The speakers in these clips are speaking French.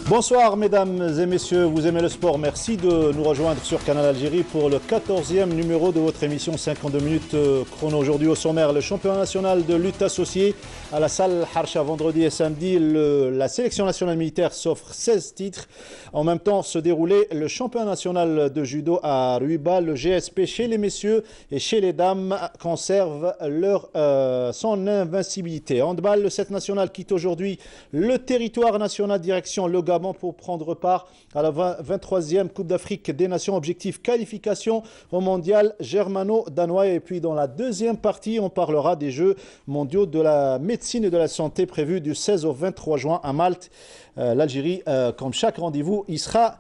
Bonsoir mesdames et messieurs, vous aimez le sport, merci de nous rejoindre sur Canal Algérie pour le 14e numéro de votre émission 52 minutes chrono. Aujourd'hui au sommaire, le championnat national de lutte associée à la salle Harsha vendredi et samedi. La sélection nationale militaire s'offre 16 titres. En même temps se déroulait le championnat national de judo à Ruiba. Le GSP chez les messieurs et chez les dames conserve son invincibilité. Handball, le 7 national quitte aujourd'hui le territoire national direction le Gabon pour prendre part à la 23e Coupe d'Afrique des Nations. Objectif qualification au mondial germano-danois. Et puis dans la deuxième partie, on parlera des Jeux mondiaux de la médecine et de la santé prévus du 16 au 23 juin à Malte. L'Algérie, comme chaque rendez-vous, y sera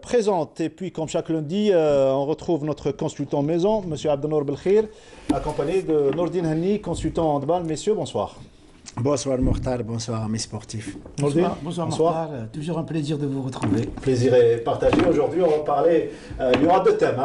présente. Et puis comme chaque lundi, on retrouve notre consultant maison, M. Abdenour Belkhir, accompagné de Nordine Henni, consultant handball. Messieurs, bonsoir. Bonsoir Mokhtar, bonsoir amis sportifs. Bonsoir Mokhtar, toujours un plaisir de vous retrouver. Plaisir est partagé. Aujourd'hui, on va parler, il y aura deux thèmes,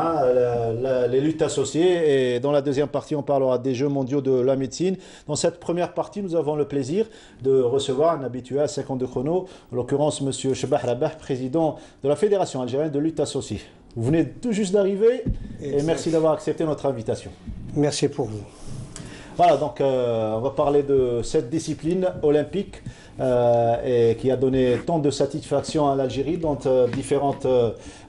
les luttes associées, et dans la deuxième partie, on parlera des Jeux mondiaux de la médecine. Dans cette première partie, nous avons le plaisir de recevoir un habitué à 52 chrono, en l'occurrence M. Chebah Rabah, président de la Fédération algérienne de lutte associée. Vous venez tout juste d'arriver et merci d'avoir accepté notre invitation. Merci pour vous. Voilà, donc on va parler de cette discipline olympique et qui a donné tant de satisfaction à l'Algérie dans différentes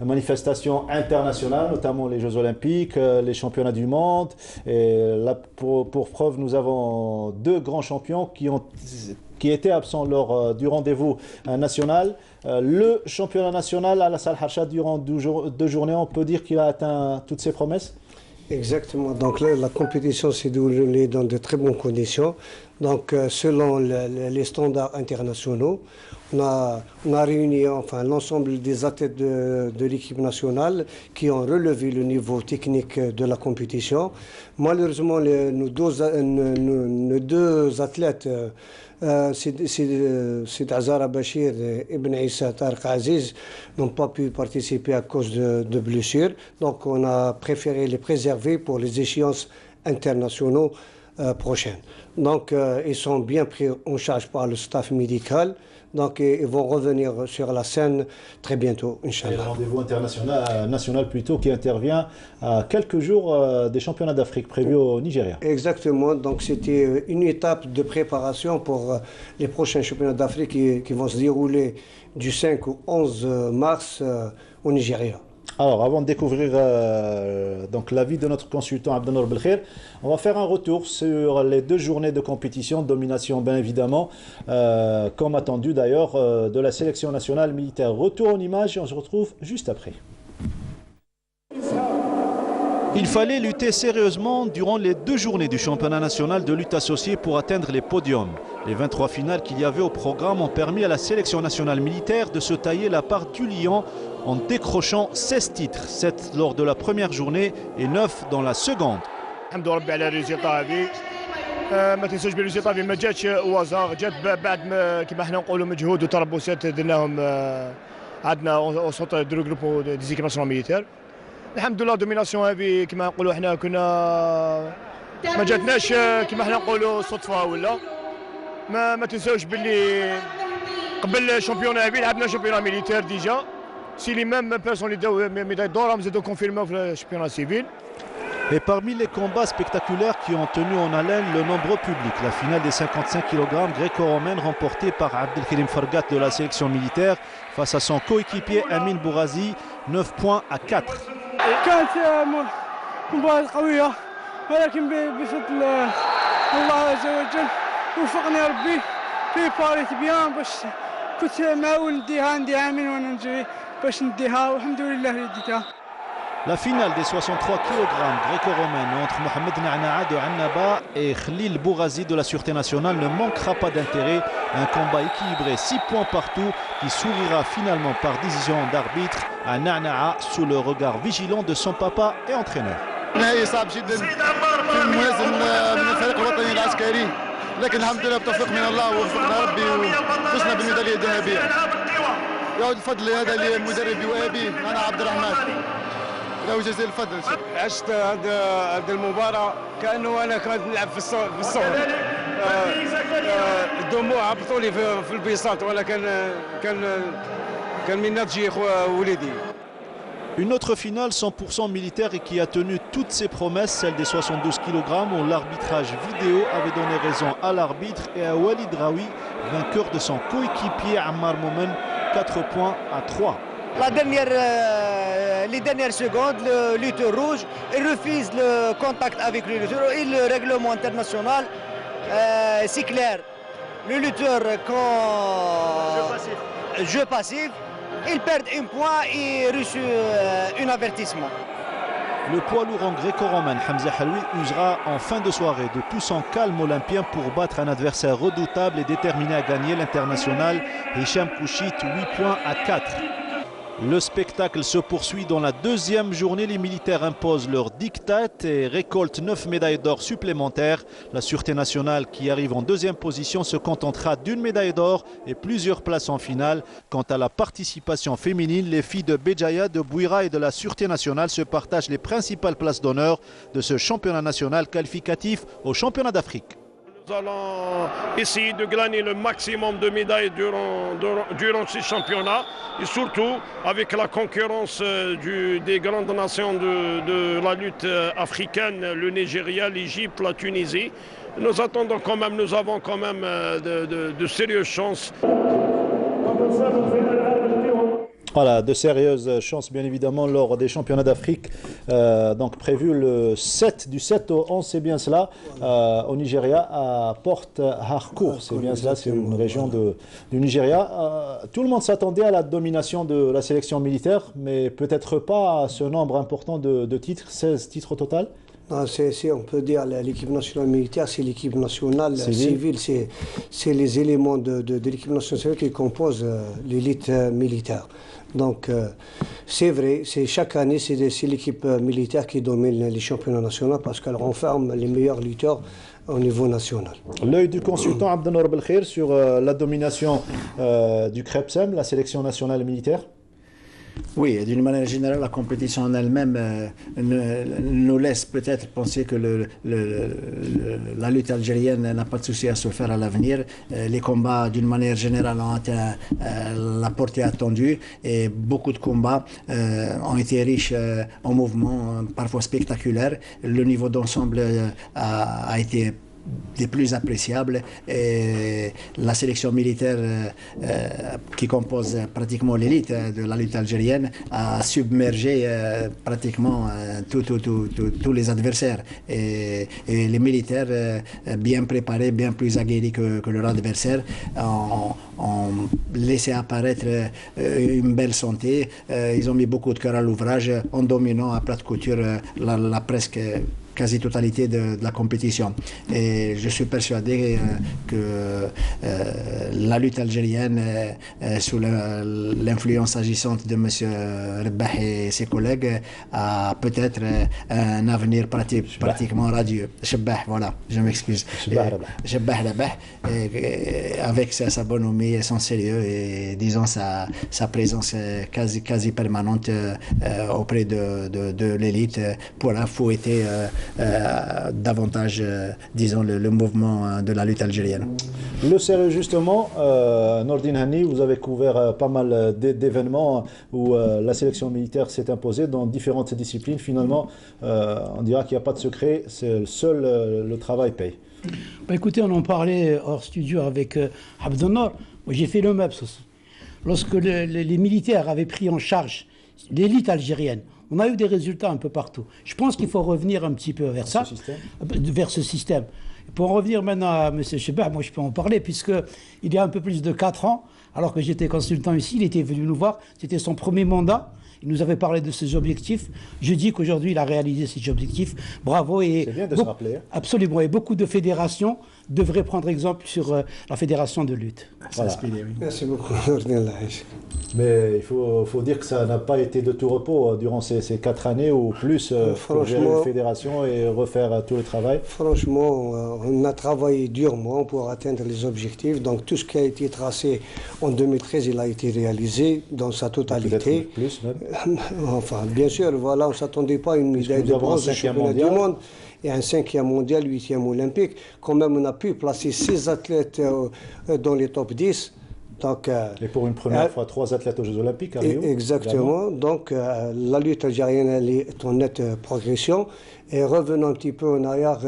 manifestations internationales, notamment les Jeux olympiques, les championnats du monde. Et là, pour preuve, nous avons deux grands champions qui étaient absents lors du rendez-vous national. Le championnat national à la salle Harsha durant deux journées, on peut dire qu'il a atteint toutes ses promesses? Exactement. Donc là, la compétition s'est déroulée dans de très bonnes conditions. Donc, selon les standards internationaux, on a réuni l'ensemble des athlètes de l'équipe nationale qui ont relevé le niveau technique de la compétition. Malheureusement, nos deux athlètes, c'est Azara Bachir et Ibn Issa Tarq Aziz, n'ont pas pu participer à cause de blessures. Donc on a préféré les préserver pour les échéances internationaux prochaines. Donc ils sont bien pris en charge par le staff médical. Donc ils vont revenir sur la scène très bientôt, Inch'Allah. Le rendez-vous national plutôt qui intervient à quelques jours des championnats d'Afrique prévus au Nigeria. Exactement, donc c'était une étape de préparation pour les prochains championnats d'Afrique qui vont se dérouler du 5 au 11 mars au Nigeria. Alors, avant de découvrir donc l'avis de notre consultant Abdenour Belkhir, on va faire un retour sur les deux journées de compétition, domination bien évidemment, comme attendu d'ailleurs, de la sélection nationale militaire. Retour en image et on se retrouve juste après. Il fallait lutter sérieusement durant les deux journées du championnat national de lutte associée pour atteindre les podiums. Les 23 finales qu'il y avait au programme ont permis à la sélection nationale militaire de se tailler la part du lion en décrochant 16 titres, 7 lors de la première journée et 9 dans la seconde. ما تنساش بالريزلت هذه ما جاتش وازار جات بعد ما كيما حنا نقولوا مجهود وتربصات درناهم عندنا وسط دو جروب دي زيكيب ناسيونال ميليتير. الحمد لله دوميناسيون هذه كما نقولوا حنا كنا ما جاتناش كما حنا نقولوا صدفه ولا ما تنساوش باللي قبل الشامبيون هذه لعبنا شامبيون ميليتير ديجا سي لي ميم بيرسون اللي داو ميداي دور زادو كونفيرماو في الشامبيون سيفيل. Et parmi les combats spectaculaires qui ont tenu en haleine le nombreux public, la finale des 55 kg gréco-romaine remportée par Abdelkerim Fargat de la sélection militaire face à son coéquipier Amin Bourazi, 9 points à 4. كانت مباراة قوية ولكن بفضل الله عز وجل وفقني ربي بريباريت بيان باش كنت معول نديها عندي عامين وانا نجري باش نديها والحمد لله رديتها. La finale des 63 kg gréco-romaine entre Mohamed Na'na'a de Annaba et Khalil Bourazi de la Sûreté nationale ne manquera pas d'intérêt. Un combat équilibré, 6 points partout, qui sourira finalement par décision d'arbitre à Na'na'a sous le regard vigilant de son papa et entraîneur. لكن الحمد لله بتوفيق من الله ووفقنا ربي وفزنا بالميداليه الذهبيه. يعود الفضل هذا لمدربي وابي انا عبد الرحمن. له جزيل الفضل. عشت هذه المباراه كانه انا كنت نلعب في الصغر. الدموع هبطوا لي في البساط ولا كان من تجي وليدي. Une autre finale 100% militaire et qui a tenu toutes ses promesses, celle des 72 kg, où l'arbitrage vidéo avait donné raison à l'arbitre et à Walid Raoui, vainqueur de son coéquipier Ammar Moumen, 4 points à 3. Les dernières secondes, le lutteur rouge, il refuse le contact avec le lutteur et le règlement international, c'est clair. Le lutteur, quand jeu passif, il perd un point et reçoit un avertissement. Le poids lourd en gréco-romain, Hamza Haloui, usera en fin de soirée de tout son calme olympien pour battre un adversaire redoutable et déterminé à gagner l'international Hicham Kouchit, 8 points à 4. Le spectacle se poursuit dans la deuxième journée. Les militaires imposent leur diktat et récoltent 9 médailles d'or supplémentaires. La Sûreté nationale, qui arrive en deuxième position, se contentera d'une médaille d'or et plusieurs places en finale. Quant à la participation féminine, les filles de Béjaïa, de Bouira et de la Sûreté nationale se partagent les principales places d'honneur de ce championnat national qualificatif au championnat d'Afrique. Nous allons essayer de gagner le maximum de médailles durant ce championnat et surtout avec la concurrence des grandes nations de la lutte africaine, le Nigeria, l'Égypte, la Tunisie. Nous attendons quand même, nous avons quand même de sérieuses chances. Voilà, de sérieuses chances bien évidemment lors des championnats d'Afrique, donc prévu du 7 au 11, c'est bien cela, au Nigeria, à Port Harcourt, c'est bien cela, c'est une région du Nigeria. Tout le monde s'attendait à la domination de la sélection militaire, mais peut-être pas à ce nombre important de titres, 16 titres au total. Non, on peut dire l'équipe nationale militaire, c'est l'équipe nationale civile, c'est les éléments de l'équipe nationale civile qui composent l'élite militaire. Donc c'est vrai, chaque année c'est l'équipe militaire qui domine les championnats nationaux parce qu'elle renferme les meilleurs lutteurs au niveau national. L'œil du consultant Abdelnour Belkhir sur la domination du Krepsem, la sélection nationale militaire. Oui, d'une manière générale, la compétition en elle-même nous laisse peut-être penser que la lutte algérienne n'a pas de souci à se faire à l'avenir. Les combats, d'une manière générale, ont atteint la portée attendue et beaucoup de combats ont été riches en mouvements, parfois spectaculaires. Le niveau d'ensemble a été des plus appréciables et la sélection militaire qui compose pratiquement l'élite de la lutte algérienne a submergé pratiquement tous les adversaires et les militaires bien préparés, bien plus aguerris que leur adversaire ont laissé apparaître une belle santé. Ils ont mis beaucoup de cœur à l'ouvrage en dominant à plat de couture la presque quasi-totalité de la compétition. Et je suis persuadé que la lutte algérienne, sous l'influence agissante de M. Rebah et ses collègues, a peut-être un avenir pratiquement radieux. Chebbah, voilà, je m'excuse. Chebbah Rebah, avec sa bonhomie et son sérieux et disons sa présence quasi permanente auprès de l'élite pour fouetter davantage, disons, le mouvement de la lutte algérienne. Le sérieux, justement, Nordine Hani, vous avez couvert pas mal d'événements où la sélection militaire s'est imposée dans différentes disciplines. Finalement, on dira qu'il n'y a pas de secret, seul le travail paye. Bah écoutez, on en parlait hors studio avec Abdelnour. Moi, j'ai fait le MEPS aussi. Lorsque les militaires avaient pris en charge l'élite algérienne, on a eu des résultats un peu partout. Je pense qu'il faut revenir un petit peu vers ça, vers ce système. Pour en revenir maintenant à M. Chebbah, moi je peux en parler, puisqu'il y a un peu plus de 4 ans, alors que j'étais consultant ici, il était venu nous voir, c'était son premier mandat. Il nous avait parlé de ses objectifs. Je dis qu'aujourd'hui, il a réalisé ses objectifs. Bravo. C'est bien de se rappeler. Absolument. Et beaucoup de fédérations devraient prendre exemple sur la fédération de lutte. Voilà. Merci beaucoup. Mais il faut dire que ça n'a pas été de tout repos durant ces 4 années ou plus pour gérer une fédération et refaire tout le travail. Franchement, on a travaillé durement pour atteindre les objectifs. Donc tout ce qui a été tracé en 2013, il a été réalisé dans sa totalité. Plus même. Enfin, bien sûr, voilà, on ne s'attendait pas à une médaille de bronze du championnat du monde. et un 5e mondial, 8e olympique. Quand même, on a pu placer 6 athlètes dans les top 10. Donc, et pour une première fois, 3 athlètes aux Jeux Olympiques à Rio. Exactement. Donc, la lutte algérienne elle est en nette progression. Et revenons un petit peu en arrière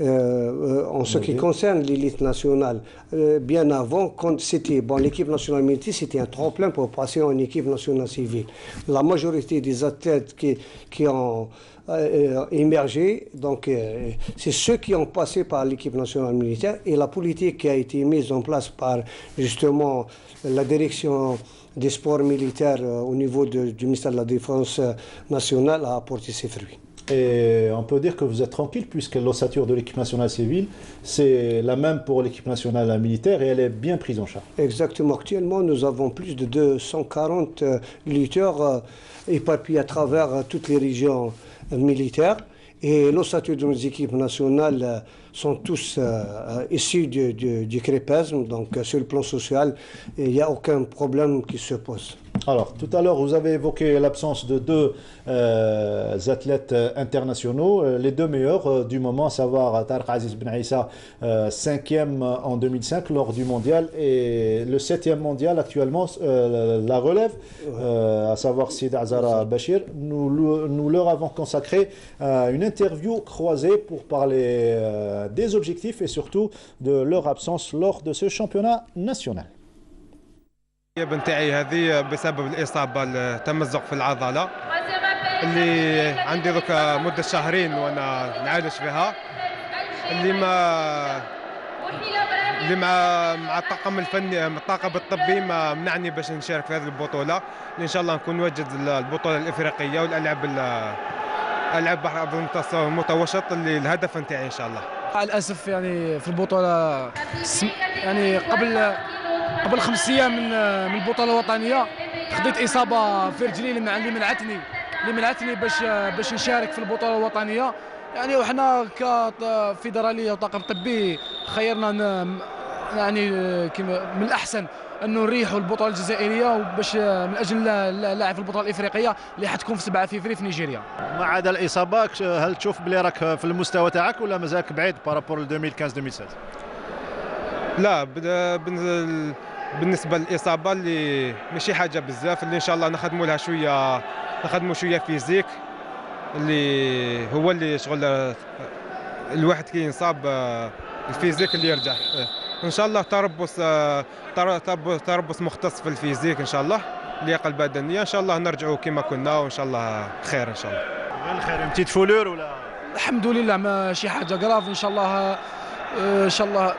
en ce qui concerne l'élite nationale. Bien avant, quand c'était l'équipe nationale militaire, c'était un tremplin pour passer en équipe nationale civile. La majorité des athlètes qui ont émergé, donc c'est ceux qui ont passé par l'équipe nationale militaire, et la politique qui a été mise en place par justement la direction des sports militaires au niveau du ministère de la Défense nationale a apporté ses fruits. Et on peut dire que vous êtes tranquille puisque l'ossature de l'équipe nationale civile, c'est la même pour l'équipe nationale militaire et elle est bien prise en charge. Exactement. Actuellement, nous avons plus de 240 lutteurs éparpillés à travers toutes les régions militaires. Et l'ossature de nos équipes nationales sont tous issus du crépesme. Donc, sur le plan social, il n'y a aucun problème qui se pose. Alors, tout à l'heure, vous avez évoqué l'absence de 2 athlètes internationaux, les 2 meilleurs du moment, à savoir Tarek Aziz Ben Issa, 5e en 2005 lors du mondial, et le 7e mondial actuellement, la relève, à savoir Sid Azara Bachir. Nous leur avons consacré une interview croisée pour parler des objectifs et surtout de leur absence lors de ce championnat national. بنتاعي هذه بسبب الإصابة التمزق في العضلة اللي عندي ذوك مدة شهرين وأنا نعالج فيها، اللي مع الطاقم الفني الطاقم الطبي ما منعني باش نشارك في هذه البطولة، اللي إن شاء الله نكون نوجد البطولة الإفريقية والألعاب بحر المتوسط اللي الهدف نتاعي إن شاء الله. مع الأسف يعني في البطولة يعني قبل 5 أيام من البطولة الوطنية خديت إصابة في رجلي اللي منعتني باش نشارك في البطولة الوطنية. يعني وحنا كفيدرالية وطاقم طبي خيرنا يعني من الأحسن أنه نريحوا البطولة الجزائرية وباش من أجل لاعب في البطولة الإفريقية اللي حتكون في 7 فبراير في نيجيريا. ما عدا الإصابة، هل تشوف بلي راك في المستوى تاعك ولا مازالك بعيد بارابور 2015-2016؟ لا، بالنسبه للاصابه اللي ماشي حاجه بزاف، اللي ان شاء الله نخدموا شويه فيزيك، اللي هو اللي شغل الواحد كي ينصاب الفيزيك اللي يرجع ان شاء الله. تربص مختص في الفيزيك ان شاء الله، اللياقه البدنيه ان شاء الله نرجعوا كما كنا وان شاء الله خير ان شاء الله. غير الخير، بتيت فولور ولا؟ الحمد لله ماشي حاجه غراف، ان شاء الله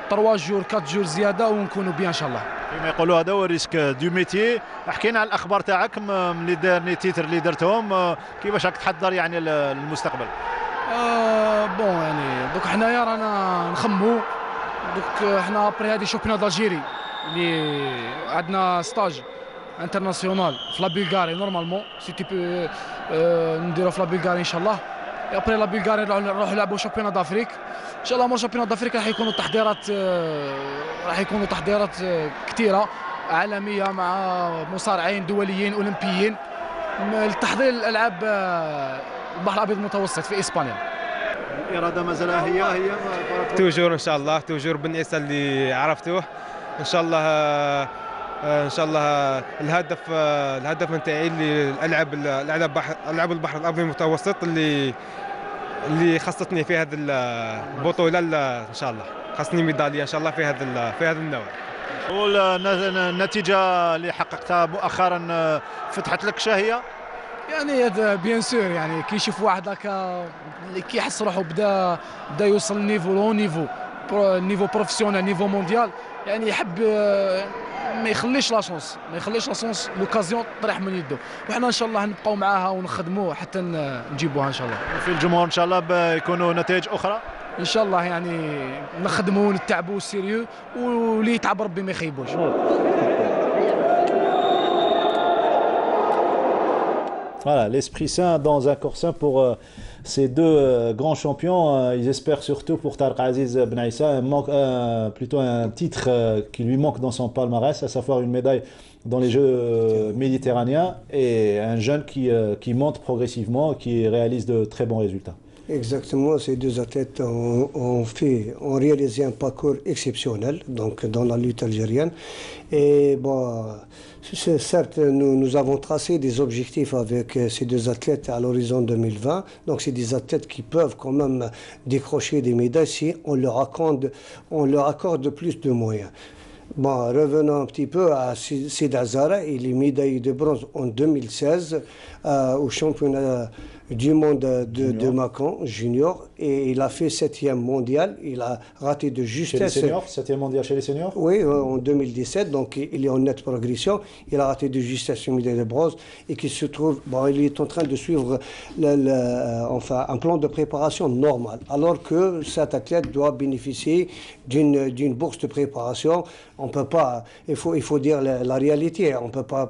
3 جور 4 جور زياده ونكونوا بيان ان شاء الله. كما يقولوا هذا هو الريسك دو ميتي. حكينا على الاخبار تاعك ملي دارني تيتر اللي درتهم، كيفاش راك تحضر يعني المستقبل؟ بون يعني دوك حنايا رانا نخمو دوك حنا ابري هذه شامبيون دالجيري اللي عندنا ستاج انترناسيونال في لا بلغاري نورمالمون سي تي نديرو في لا بلغاري ان شاء الله. ابري لا بلغاري نروحوا نلعبوا شامبيون دافريك ان شاء الله. مور شامبيون دافريك راح يكونوا تحضيرات كثيره عالميه مع مصارعين دوليين اولمبيين لتحضير الالعاب البحر الابيض المتوسط في اسبانيا. الاراده مازال هي توجور ان شاء الله، توجور بن عيسى اللي عرفتوه ان شاء الله. الهدف نتاعي اللي العب البحر الابيض المتوسط اللي خصتني في هذه البطوله ان شاء الله، خصني ميداليه ان شاء الله في هذا النوع. والنتيجه اللي حققتها مؤخرا فتحت لك شهيه؟ يعني هذا بيان سور، يعني كي يشوف واحد هكا اللي كيحس روحه بدا يوصل لو نيفو بروفيسيونيل نيفو مونديال، يعني يحب ما يخليش لا شونس لوكازيون تطيح من يده، وحنا ان شاء الله نبقاو معاها ونخدموا حتى نجيبوها ان شاء الله. في الجمهور ان شاء الله بيكونوا نتائج اخرى ان شاء الله، يعني نخدموا ونتعبوا سيريو واللي يتعب ربي ما يخيبوش. Voilà, l'esprit sain dans un corps sain pour ces 2 grands champions. Ils espèrent surtout pour Tarek Aziz Ben Issa plutôt un titre qui lui manque dans son palmarès, à savoir une médaille dans les Jeux méditerranéens et un jeune qui monte progressivement, qui réalise de très bons résultats. Exactement, ces deux athlètes ont réalisé un parcours exceptionnel donc, dans la lutte algérienne. Et bon, certes, nous avons tracé des objectifs avec ces deux athlètes à l'horizon 2020. Donc, c'est des athlètes qui peuvent quand même décrocher des médailles si on leur accorde plus de moyens. Bon, revenons un petit peu à Sid Azara. Il est médaillé de bronze en 2016 au championnat du monde de Mâcon junior et il a fait 7e mondial. Il a raté de justesse. Chez les seniors, 7e mondial chez les seniors? Oui, en 2017, donc il est en nette progression. Il a raté de justesse une médaille de bronze et qui se trouve, bon, il est en train de suivre un plan de préparation normal, alors que cet athlète doit bénéficier d'une bourse de préparation. On peut pas, il faut dire la réalité, on ne peut pas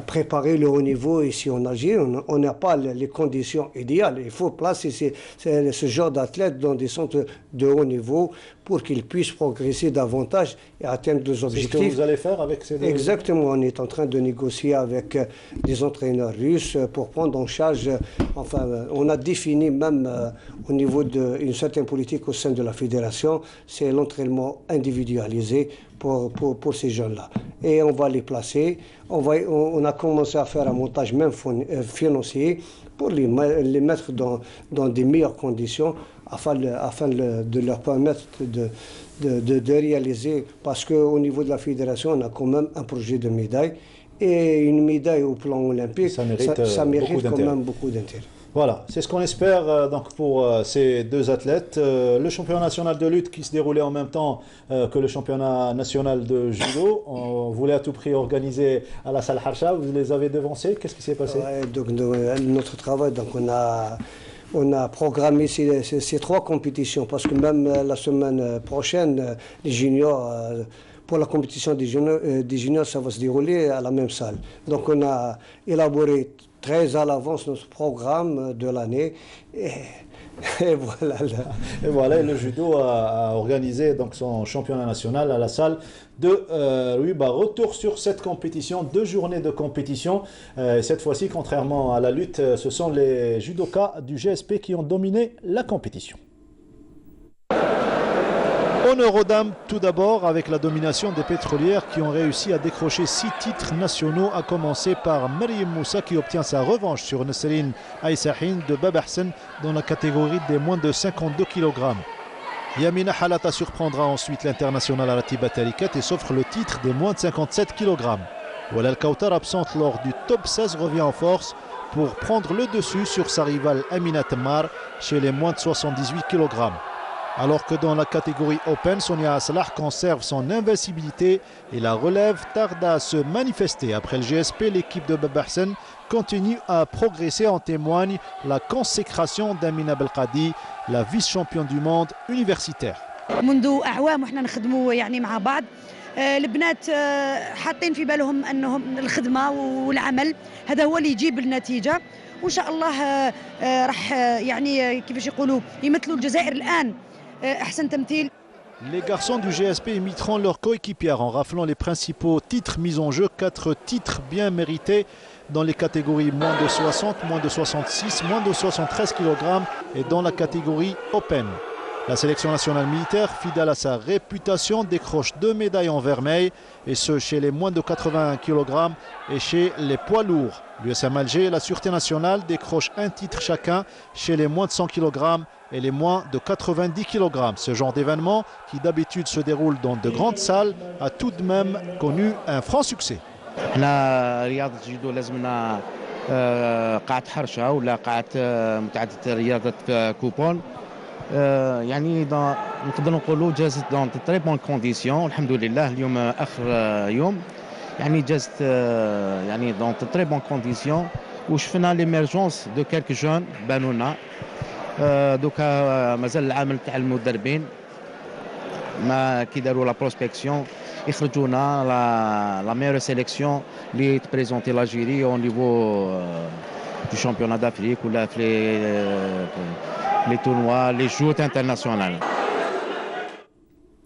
préparer le haut niveau ici en Algérie, on n'a pas les conditions idéales. Il faut placer ce genre d'athlètes dans des centres de haut niveau pour qu'ils puissent progresser davantage et atteindre des objectifs. C'est ce que vous allez faire avec ces deux? Exactement, on est en train de négocier avec des entraîneurs russes pour prendre en charge, enfin, on a défini même au niveau d'une certaine politique au sein de la fédération, c'est l'entraînement individualisé pour ces jeunes-là. Et on va les placer, on a commencé à faire un montage même financier pour les mettre dans des meilleures conditions afin de leur permettre de réaliser, parce qu'au niveau de la fédération, on a quand même un projet de médaille, et une médaille au plan olympique, ça mérite quand même beaucoup d'intérêt. Voilà, c'est ce qu'on espère donc pour ces deux athlètes. Le championnat national de lutte qui se déroulait en même temps que le championnat national de judo. On voulait à tout prix organiser à la salle Harsha. Vous les avez devancés. Qu'est-ce qui s'est passé? Donc, notre travail, donc on a programmé ces trois compétitions parce que même la semaine prochaine, les juniors, pour la compétition des juniors, ça va se dérouler à la même salle. Donc on a élaboré très à l'avance notre programme de l'année. Et voilà. Et voilà, le judo a organisé donc son championnat national à la salle de retour sur cette compétition, 2 journées de compétition. Cette fois-ci, contrairement à la lutte, ce sont les judokas du GSP qui ont dominé la compétition. Honneur aux dames tout d'abord avec la domination des pétrolières qui ont réussi à décrocher 6 titres nationaux, à commencer par Maryam Moussa qui obtient sa revanche sur Nesrine Aïsahin de Bab Ahsen dans la catégorie des moins de 52 kg. Yamina Halata surprendra ensuite l'international Ratiba Tarikat et s'offre le titre des moins de 57 kg. Walal Kautar, absente lors du top 16, revient en force pour prendre le dessus sur sa rivale Amina Tammar chez les moins de 78 kg. Alors que dans la catégorie Open, Sonia Aslah conserve son invincibilité et la relève tarde à se manifester. Après le GSP, l'équipe de Bab Ahsen continue à progresser. En témoigne la consécration d'Amina Belkadi, la vice-championne du monde universitaire. منذ أعوام وإحنا نخدموا يعني مع بعض البنات حاطين في بالهم أنهم الخدمة والعمل هذا هو اللي يجيب النتيجة وإن شاء الله راح يعني كيفاش يقولوا يمثلوا الجزائر الآن. Les garçons du GSP imiteront leurs coéquipières en raflant les principaux titres mis en jeu, 4 titres bien mérités dans les catégories moins de 60, moins de 66, moins de 73 kg et dans la catégorie Open. La sélection nationale militaire, fidèle à sa réputation, décroche 2 médailles en vermeil, et ce chez les moins de 80 kg et chez les poids lourds. L'USM Alger et la Sûreté nationale décrochent 1 titre chacun chez les moins de 100 kg et les moins de 90 kg. Ce genre d'événement, qui d'habitude se déroule dans de grandes salles, a tout de même connu un franc succès. رياضة الجودو لازمنا قاعة حرشة ولا قاعة متعددة رياضة كوبون يعني نقدر نقولوا جازت دون تري بون كونديسيون الحمد لله اليوم آخر يوم يعني جازت يعني دون تري بون كونديسيون وشفنا ليميرجونس دو كالك جون بانونا دوكا مازال العامل تاع المدربين ما كي داروا لا بروسبكسيون يخرجونا لا ميور سيليكسيون اللي تبريزونتي لاجيري او نيفو دو شامبيونات دافريك ولا في les tournois, les joutes internationales.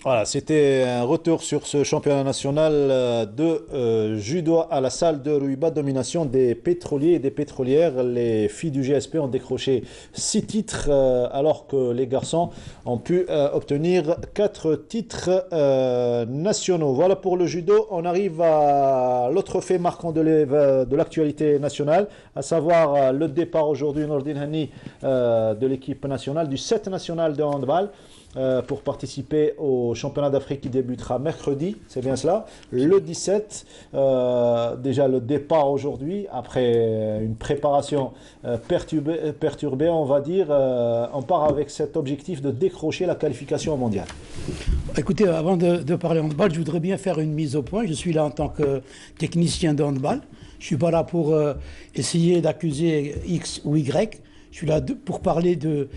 Voilà, c'était un retour sur ce championnat national de judo à la salle de Ruiba, domination des pétroliers et des pétrolières. Les filles du GSP ont décroché 6 titres alors que les garçons ont pu obtenir 4 titres nationaux. Voilà pour le judo. On arrive à l'autre fait marquant de l'actualité nationale, à savoir le départ aujourd'hui, Nordin Hani, de l'équipe nationale, du 7 national de handball. Pour participer au championnat d'Afrique qui débutera mercredi, c'est bien cela, le 17. Déjà le départ aujourd'hui, après une préparation perturbée, on va dire, on part avec cet objectif de décrocher la qualification mondiale. Écoutez, avant de parler handball, je voudrais bien faire une mise au point. Je suis là en tant que technicien de handball. Je ne suis pas là pour essayer d'accuser X ou Y. Je suis là pour parler de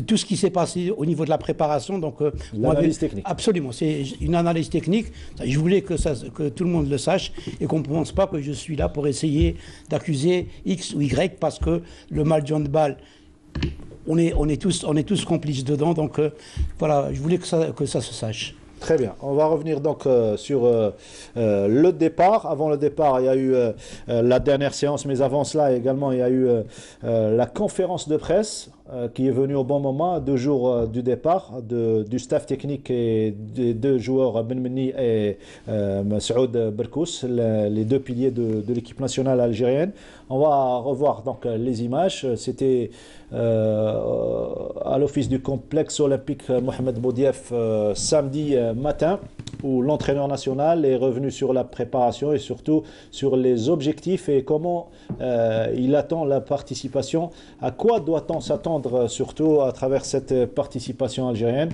tout ce qui s'est passé au niveau de la préparation. Donc, l'analyse technique. Absolument, c'est une analyse technique. Je voulais que tout le monde le sache et qu'on ne pense pas que je suis là pour essayer d'accuser X ou Y parce que le match de handball, on est tous complices dedans. Donc voilà, je voulais que ça se sache. Très bien. On va revenir donc sur le départ. Avant le départ, il y a eu la dernière séance, mais avant cela également, il y a eu la conférence de presse qui est venue au bon moment, 2 jours du départ, du staff technique et des 2 joueurs, Ben Menni et Saoud Berkous, les 2 piliers de l'équipe nationale algérienne. On va revoir donc les images. C'était à l'office du complexe olympique Mohamed Boudiaf samedi matin, où l'entraîneur national est revenu sur la préparation et surtout sur les objectifs et comment il attend la participation. À quoi doit-on s'attendre surtout à travers cette participation algérienne?